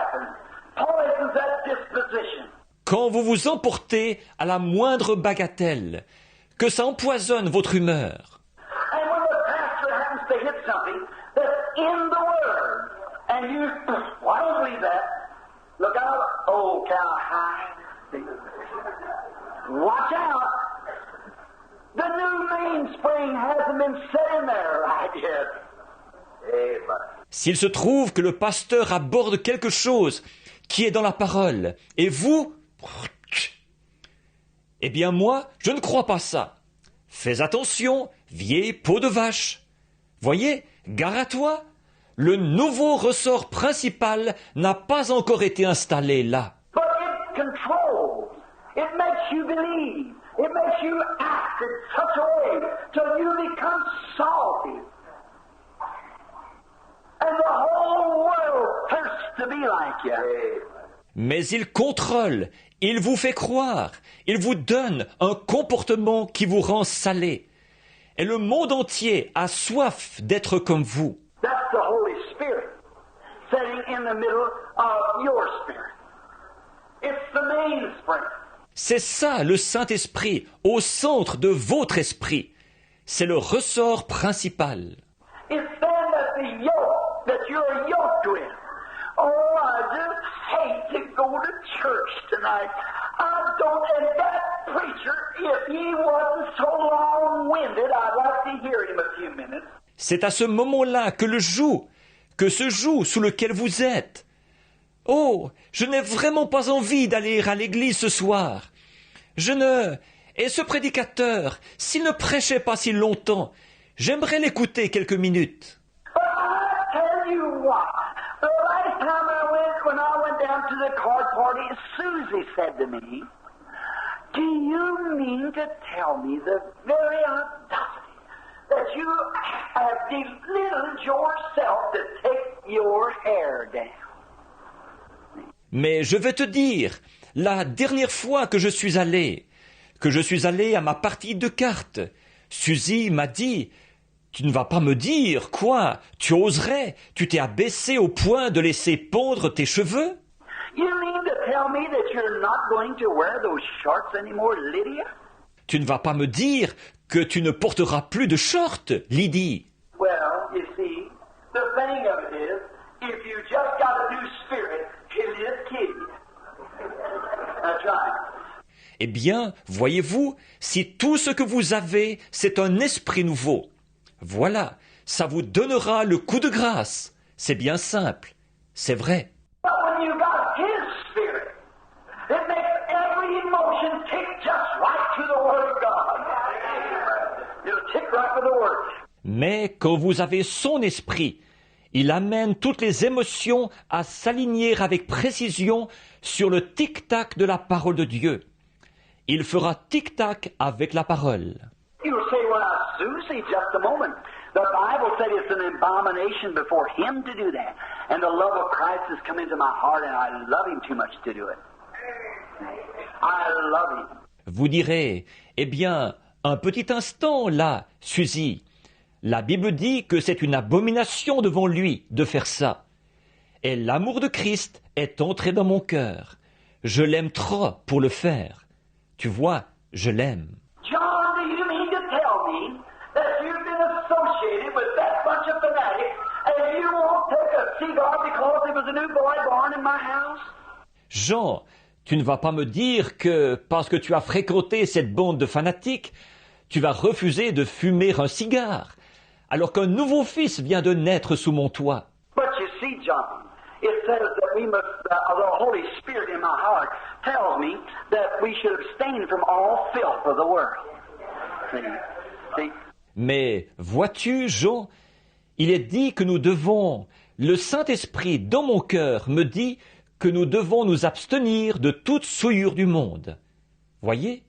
happens, poisons that disposition. Quand vous vous emportez à la moindre bagatelle, que ça empoisonne votre humeur. And when the pastor happens to hit something that's in the Word, and you, well, I don't believe that. Look out, oh, cowhide. Watch out. The new mainspring hasn't been set in there right yet. Amen. S'il se trouve que le pasteur aborde quelque chose qui est dans la parole, et vous... Eh bien moi, je ne crois pas ça. Fais attention, vieille peau de vache. Voyez, gare à toi. Le nouveau ressort principal n'a pas encore été installé là. But it controls. It makes you believe. It makes you act in such a way till you become salty. And the whole world thirsts to be like you. Mais il contrôle, il vous fait croire, il vous donne un comportement qui vous rend salé. Et le monde entier a soif d'être comme vous. That's the Holy Spirit sitting in the middle of your spirit. It's the mainspring. C'est ça le Saint-Esprit au centre de votre esprit. C'est le ressort principal. It's then that the yoke that you're yoked with. Oh, I just hate to go to church tonight. I don't, and that preacher, if he wasn't so long-winded, I'd like to hear him a few minutes. C'est à ce moment-là que ce joug sous lequel vous êtes. Oh, je n'ai vraiment pas envie d'aller à l'église ce soir. Et ce prédicateur, s'il ne prêchait pas si longtemps, j'aimerais l'écouter quelques minutes. But I tell you what, the last time when I went down to the card party, Susie said to me, "Do you mean to tell me the very audacity that you have belittled yourself to take your hair down?" Mais je vais te dire, la dernière fois que je suis allé à ma partie de cartes, Suzy m'a dit, tu ne vas pas me dire, quoi, tu oserais, tu t'es abaissé au point de laisser pondre tes cheveux? You mean to tell me that you're not going to wear those shorts anymore, Lydia? Tu ne vas pas me dire que tu ne porteras plus de shorts, Lydie? Well, you see, the thing of it is, if you just got a new spirit, he'll just kill you. That's right. Eh bien, voyez-vous, si tout ce que vous avez, c'est un esprit nouveau, voilà, ça vous donnera le coup de grâce. C'est bien simple, c'est vrai. But when you got his spirit, it makes every emotion tick just right to the Word of God. It'll tick right with the Word. Mais quand vous avez son esprit, il amène toutes les émotions à s'aligner avec précision sur le tic-tac de la parole de Dieu. Il fera tic-tac avec la parole. You'll say, well, now, Susie, just a moment. The Bible said it's an abomination before him to do that. And the love of Christ has come into my heart, and I love him too much to do it. I love him. Vous direz, eh bien, un petit instant là, Suzy. La Bible dit que c'est une abomination devant lui de faire ça. Et l'amour de Christ est entré dans mon cœur. Je l'aime trop pour le faire. Tu vois, je l'aime. John, do you mean to tell me that you've been associated with that bunch of fanatics and you won't take a cigar because there was a new boy born in my house? Jean, tu ne vas pas me dire que, parce que tu as fréquenté cette bande de fanatiques, tu vas refuser de fumer un cigare, alors qu'un nouveau fils vient de naître sous mon toit. But you see, John, it says that we must, the Holy Spirit in my heart tells me that we should abstain from all filth of the world. See? Mais vois-tu, Jean, il est dit que nous devons, le Saint-Esprit dans mon cœur me dit que nous devons nous abstenir de toute souillure du monde. Voyez?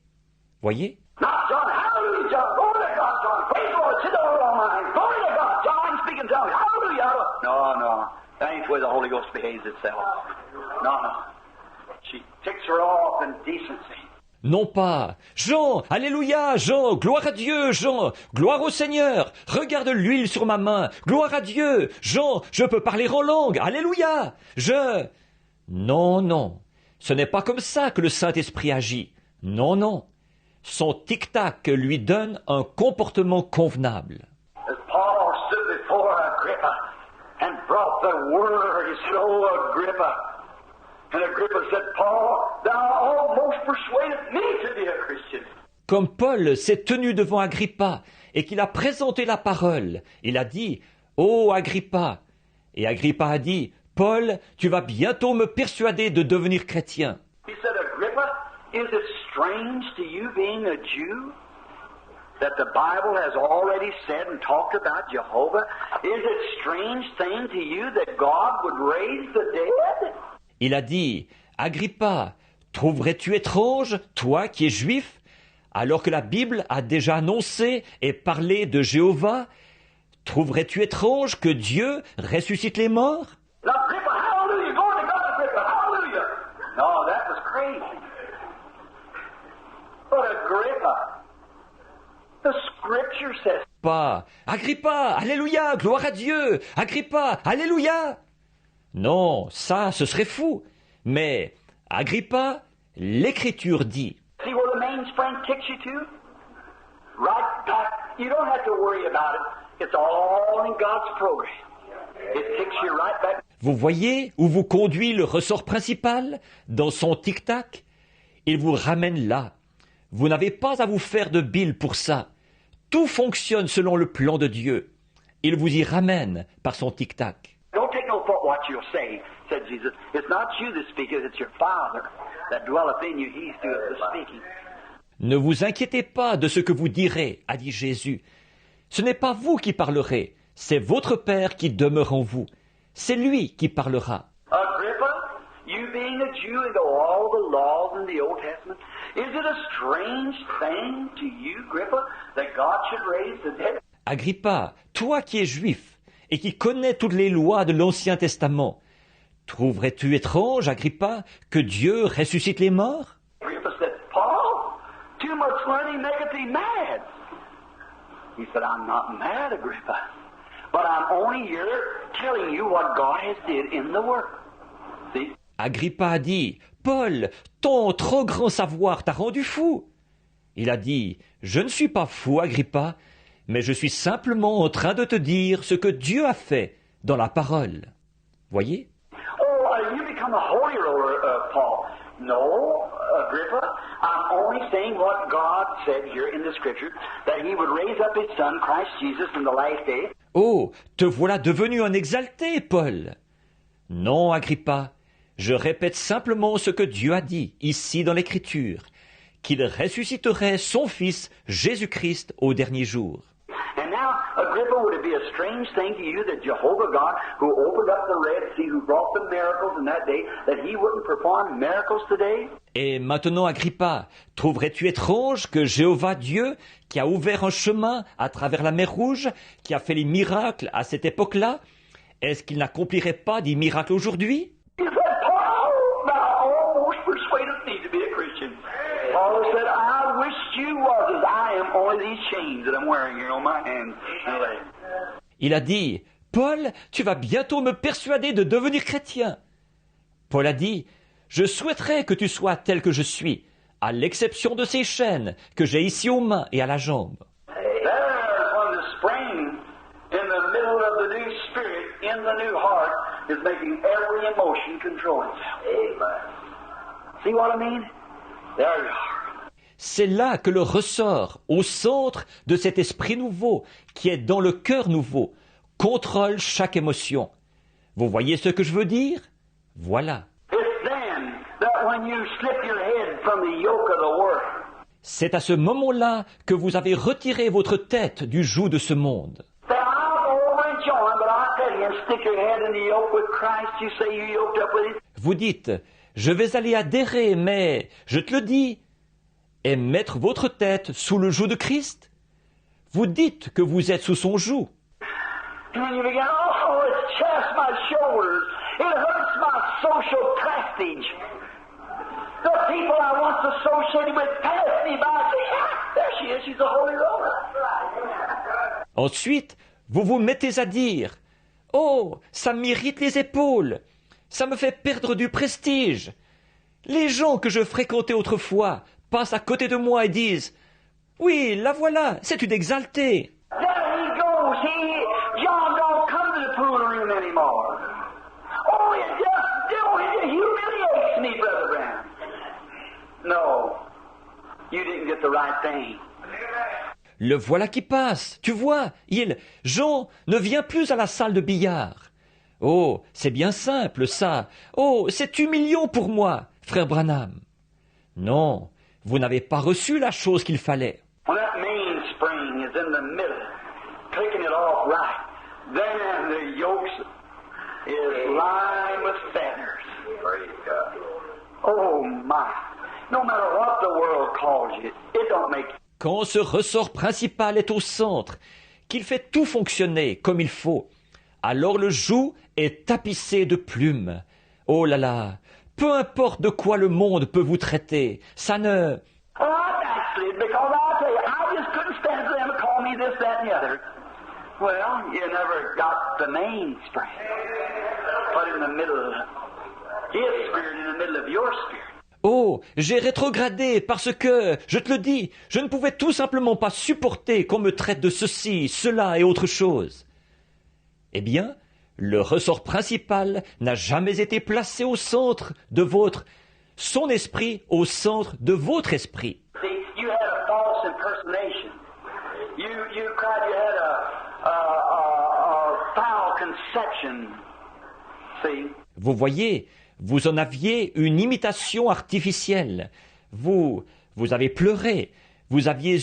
Voyez? Not John, hallelujah, John, glory to God, John, praise the Lord, sit down with all mine, glory to God, John, speak in tongues, hallelujah. No, that ain't the way the Holy Ghost behaves itself. No. She ticks her off in decency. Non pas. Jean, alléluia, Jean, gloire à Dieu, Jean, gloire au Seigneur, regarde l'huile sur ma main, gloire à Dieu, Jean, je peux parler en langue, alléluia, Non, non, ce n'est pas comme ça que le Saint-Esprit agit. Non, non. Son tic-tac lui donne un comportement convenable. As Paul stood before Agrippa and brought the word, he said, "Oh, Agrippa." And Agrippa said, "Paul, thou almost persuaded me to be a Christian." Comme Paul s'est tenu devant Agrippa et qu'il a présenté la parole, il a dit « Oh Agrippa !» Et Agrippa a dit « Paul, tu vas bientôt me persuader de devenir chrétien. » He said, "Agrippa, is it strange to you being a Jew that the Bible has already said and talked about Jehovah? Is it strange thing to you that God would raise the dead?" Il a dit « Agrippa, trouverais-tu étrange, toi qui es juif, alors que la Bible a déjà annoncé et parlé de Jéhovah, trouverais-tu étrange que Dieu ressuscite les morts? » Now, Agrippa, hallelujah, glory to God, Agrippa, hallelujah. No, that was crazy. But Agrippa, the Scripture says, Pas « Agrippa, alléluia, gloire à Dieu, Agrippa, alléluia !» Non, ça, ce serait fou. Mais, Agrippa, l'Écriture dit, see where the mainspring takes you to? Right back. You don't have to worry about it. It's all in God's program. It takes you right back. vous voyez où vous conduit le ressort principal dans son tic-tac? Il vous ramène là. Vous n'avez pas à vous faire de bile pour ça. Tout fonctionne selon le plan de Dieu. Il vous y ramène par son tic-tac. Don't take no thought what you'll say, said Jesus. It's not you that speaketh, it's your Father that dwelleth in you. He's doeth the speaking. Ne vous inquiétez pas de ce que vous direz, a dit Jésus. Ce n'est pas vous qui parlerez, c'est votre Père qui demeure en vous. C'est lui qui parlera. Agrippa, you being a Jew and know all the laws in the Old Testament, is it a strange thing to you, Agrippa, that God should raise the dead? Agrippa, toi qui es juif et qui connais toutes les lois de l'Ancien Testament, trouverais-tu étrange, Agrippa, que Dieu ressuscite les morts? Agrippa said, Paul, too much learning maketh thee mad. He said, I'm not mad, Agrippa, but I'm only here telling you what God has did in the Word. See? Agrippa a dit, Paul, ton trop grand savoir t'a rendu fou. Il a dit, je ne suis pas fou, Agrippa, mais je suis simplement en train de te dire ce que Dieu a fait dans la parole. Voyez? Oh, you become a holy roller, Paul. No, Agrippa, I'm only saying what God said here in the Scripture, that He would raise up His Son, Christ Jesus, in the last day. Oh, te voilà devenu un exalté, Paul. Non, Agrippa, je répète simplement ce que Dieu a dit ici dans l'Écriture, qu'il ressusciterait son Fils Jésus-Christ au dernier jour. And now, Agrippa, would it be a strange thing to you that Jehovah God, who opened up the Red Sea, who brought the miracles in that day, that He wouldn't perform miracles today? Et maintenant, Agrippa, trouverais-tu étrange que Jéhovah Dieu, qui a ouvert un chemin à travers la mer Rouge, qui a fait les miracles à cette époque-là, est-ce qu'il n'accomplirait pas des miracles aujourd'hui? He said, Paul, thou almost persuaded me to be a Christian. Paul said, I wish you was as I am, only these chains that I'm wearing here on my hands and legs. Il a dit, Paul, tu vas bientôt me persuader de devenir chrétien. Paul a dit, je souhaiterais que tu sois tel que je suis, à l'exception de ces chaînes que j'ai ici aux mains et à la jambe. There's when the spring in the middle of the new spirit, in the new heart, is making every emotion control itself. Amen. See what I mean? There you are. C'est là que le ressort, au centre de cet esprit nouveau, qui est dans le cœur nouveau, contrôle chaque émotion. Vous voyez ce que je veux dire? Voilà. It's then that when you slip your head from the yoke of the world, C'est à ce moment-là que vous avez retiré votre tête du joug de ce monde. that I'll go over and join, but I tell you, and stick your head in the yoke with Christ, you say you yoked up with Him. Vous dites, je vais aller adhérer, mais, je te le dis, et mettre votre tête sous le joug de Christ? Vous dites que vous êtes sous son joug. And then you begin, oh, it's just my shoulders. It hurts my social prestige. The people I once associated with pass me by and say, ah, there she is, she's a holy roller. Ensuite, vous vous mettez à dire, oh, ça m'irrite les épaules. Ça me fait perdre du prestige. Les gens que je fréquentais autrefois passent à côté de moi et disent « Oui, la voilà, c'est une exaltée. » There he goes. John don't come to the pool room anymore. Oh, it humiliates me, Brother Branham. No, you didn't get the right thing. Le voilà qui passe, tu vois, Jean ne vient plus à la salle de billard. Oh, c'est bien simple, ça. Oh, c'est humiliant pour moi, frère Branham. Non, vous n'avez pas reçu la chose qu'il fallait. When that mainspring is in the middle, clicking it off right, then the yokes is lined with feathers. Praise God. Oh my! No matter what the world calls you, it don't make. Quand ce ressort principal est au centre, qu'il fait tout fonctionner comme il faut, alors le joug est tapissé de plumes. Oh là là, peu importe de quoi le monde peut vous traiter, ça ne... Oh, I backslid because I'll tell you, I just couldn't stand for them to call me this, that, and the other. Well, you never got the mainspring. Put in the middle, his spirit in the middle of your spirit. Oh, j'ai rétrogradé parce que, je te le dis, je ne pouvais tout simplement pas supporter qu'on me traite de ceci, cela et autre chose. Eh bien, le ressort principal n'a jamais été placé au centre de son esprit au centre de votre esprit. See, you had a false impersonation. You cried you had a foul conception. See? Vous voyez, vous en aviez une imitation artificielle. Vous avez pleuré. Vous aviez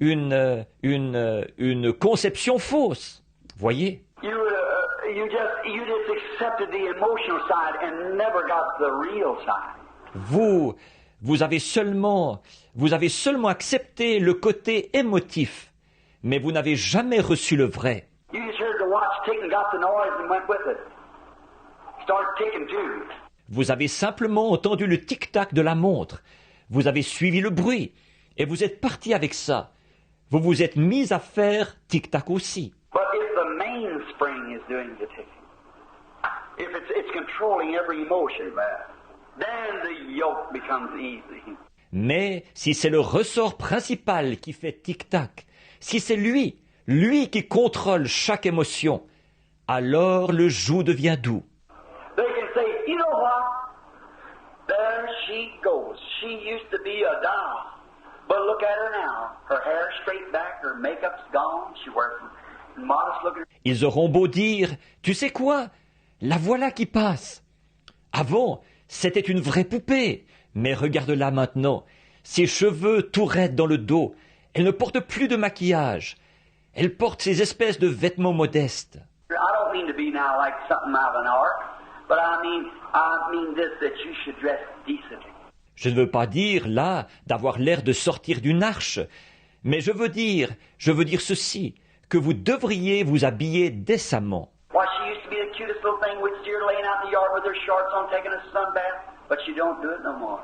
une conception fausse. Voyez? You just accepted the emotional side and never got the real side. Vous avez seulement accepté le côté émotif, mais vous n'avez jamais reçu le vrai. You just heard the watch tick and got the noise and went with it. Started ticking too. Vous avez simplement entendu le tic-tac de la montre. Vous avez suivi le bruit et vous êtes parti avec ça. Vous vous êtes mis à faire tic-tac aussi. But if the mainspring is doing the ticking, if it's controlling every emotion, then the yoke becomes easy. Mais si c'est le ressort principal qui fait tic-tac, si c'est lui qui contrôle chaque émotion, alors le joug devient doux. They can say, you know what? There she goes. She used to be a doll. But look at her now. Her hair's straight back, her makeup's gone, she wears modest looking. Ils auront beau dire, tu sais quoi? La voilà qui passe. Avant, c'était une vraie poupée. Mais regarde-la maintenant. Ses cheveux tout raides dans le dos. Elle ne porte plus de maquillage. Elle porte ces espèces de vêtements modestes. I don't mean to be now like something out of an ark, but I mean this, that you should dress decently. Je ne veux pas dire, là, d'avoir l'air de sortir d'une arche. Mais je veux dire ceci, que vous devriez vous habiller décemment. Why, she used to be the cutest little thing we'd see her laying out in the yard with her shorts on taking a sun bath, but she don't do it no more.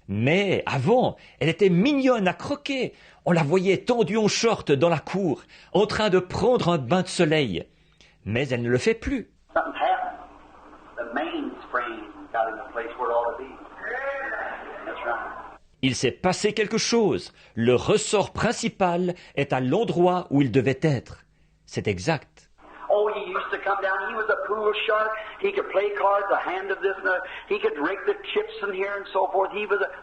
Mais avant, elle était mignonne à croquer. On la voyait tendue en short dans la cour, en train de prendre un bain de soleil. Mais elle ne le fait plus. Something's happened. The mainspring got in the place where it ought to be. That's right. Il s'est passé quelque chose. Le ressort principal est à l'endroit où il devait être. C'est exact. Oh, he used to come down. He was a pool shark. He could play cards, a hand of this and that. He could rake the chips in here and so forth.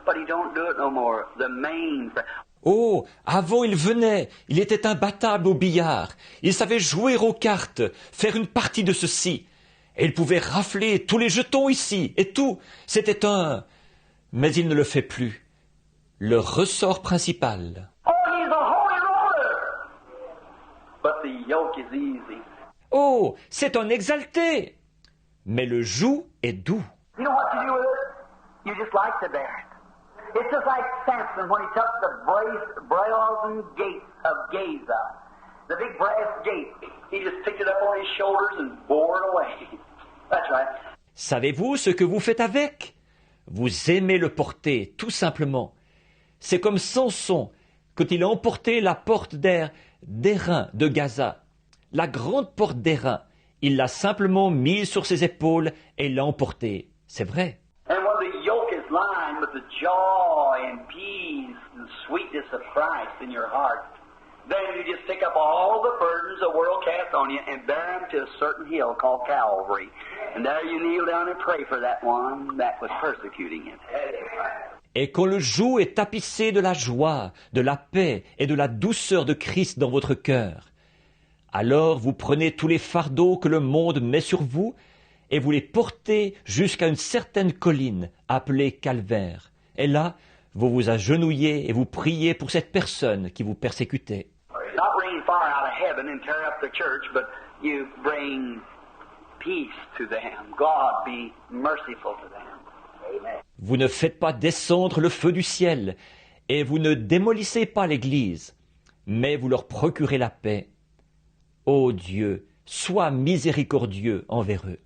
But he don't do it no more. The mainspring. Oh, avant il venait, il était imbattable au billard, il savait jouer aux cartes, faire une partie de ceci, et il pouvait rafler tous les jetons ici, et tout, c'était un... Mais il ne le fait plus. Le ressort principal. Oh, he's a holy roller. But the yoke is easy. Oh, c'est un exalté. Mais le joug est doux. You know what to do with it? You just like to bear it. It's just like Samson when he took the brazen gate of Gaza, the big brass gate. He just picked it up on his shoulders and bore it away. That's right. Savez-vous ce que vous faites avec? Vous aimez le porter, tout simplement. C'est comme Samson, quand il a emporté la porte d'airain de Gaza, la grande porte d'airain. Il l'a simplement mise sur ses épaules et l'a emportée. C'est vrai. And when the yoke is lined with the joy and peace and sweetness of Christ in your heart, then you just pick up all the burdens the world casts on you and bear them to a certain hill called Calvary. And there you kneel down and pray for that one that was persecuting him. Et quand le joug est tapissé de la joie, de la paix et de la douceur de Christ dans votre cœur, alors vous prenez tous les fardeaux que le monde met sur vous et vous les portez jusqu'à une certaine colline appelée Calvaire. Et là, vous vous agenouillez et vous priez pour cette personne qui vous persécutait. Not bringing fire out of heaven and tear up the church, but you bring peace to them. God be merciful to them. Amen. Vous ne faites pas descendre le feu du ciel et vous ne démolissez pas l'Église, mais vous leur procurez la paix. Ô Dieu, sois miséricordieux envers eux.